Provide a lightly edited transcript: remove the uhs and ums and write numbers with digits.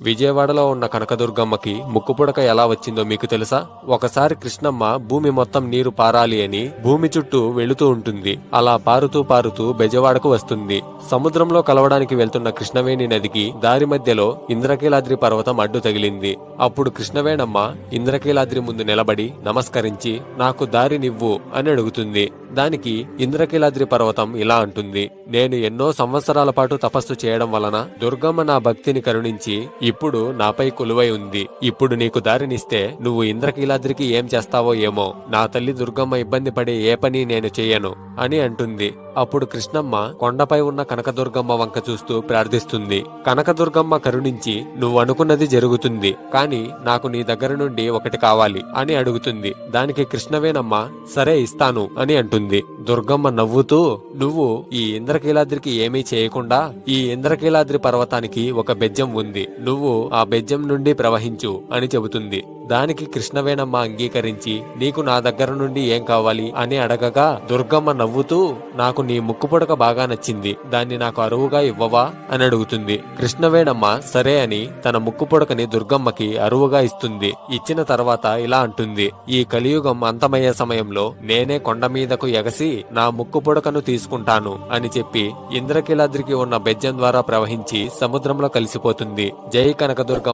విజయవాడలో ఉన్న కనకదుర్గమ్మకి ముక్కుపుడక ఎలా వచ్చిందో మీకు తెలుసా? ఒకసారి కృష్ణమ్మ భూమి మొత్తం నీరు పారాలి అని భూమి చుట్టూ వెళుతూ ఉంటుంది. అలా పారుతూ పారుతూ బెజవాడకు వస్తుంది. సముద్రంలో కలవడానికి వెళ్తున్న కృష్ణవేణి నదికి దారి మధ్యలో ఇంద్రకీలాద్రి పర్వతం అడ్డు తగిలింది. అప్పుడు కృష్ణవేణమ్మ ఇంద్రకీలాద్రి ముందు నిలబడి నమస్కరించి నాకు దారినివ్వు అని అడుగుతుంది. దానికి ఇంద్రకీలాద్రి పర్వతం ఇలా అంటుంది, నేను ఎన్నో సంవత్సరాల పాటు తపస్సు చేయడం వలన దుర్గమ్మ నా భక్తిని కరుణించి ఇప్పుడు నాపై కొలువై ఉంది. ఇప్పుడు నీకు దారినిస్తే నువ్వు ఇంద్రకీలాద్రికి ఏం చేస్తావో ఏమో. నా తల్లి దుర్గమ్మ ఇబ్బంది పడే ఏ పని నేను చెయ్యను అని అంటుంది. అప్పుడు కృష్ణమ్మ కొండపై ఉన్న కనకదుర్గమ్మ వంక చూస్తూ ప్రార్థిస్తుంది. కనకదుర్గమ్మ కరుణించి నువ్వు అనుకున్నది జరుగుతుంది, కాని నాకు నీ దగ్గర నుండి ఒకటి కావాలి అని అడుగుతుంది. దానికి కృష్ణవేణమ్మ సరే ఇస్తాను అని అంటుంది. దుర్గమ్మ నవ్వుతూ నువ్వు ఈ ఇంద్రకీలాద్రికి ఏమీ చేయకుండా ఈ ఇంద్రకీలాద్రి పర్వతానికి ఒక బెజ్జం ఉంది, నువ్వు ఆ బెజ్జం నుండి ప్రవహించు అని చెబుతుంది. దానికి కృష్ణవేణమ్మ అంగీకరించి నీకు నా దగ్గర నుండి ఏం కావాలి అని అడగగా దుర్గమ్మ నవ్వుతూ నాకు నీ ముక్కుపుడక బాగా నచ్చింది, దాన్ని నాకు అరువుగా ఇవ్వవా అని అడుగుతుంది. కృష్ణవేణమ్మ సరే అని తన ముక్కుపుడకని దుర్గమ్మకి అరువుగా ఇస్తుంది. ఇచ్చిన తర్వాత ఇలా అంటుంది, ఈ కలియుగం అంతమయ్యే సమయంలో నేనే కొండ మీదకు ఎగసి నా ముక్కుపుడకను తీసుకుంటాను అని చెప్పి ఇంద్రకీలాద్రికి ఉన్న బెజ్జం ద్వారా ప్రవహించి సముద్రంలో కలిసిపోతుంది. జై కనకదుర్గమ్మ.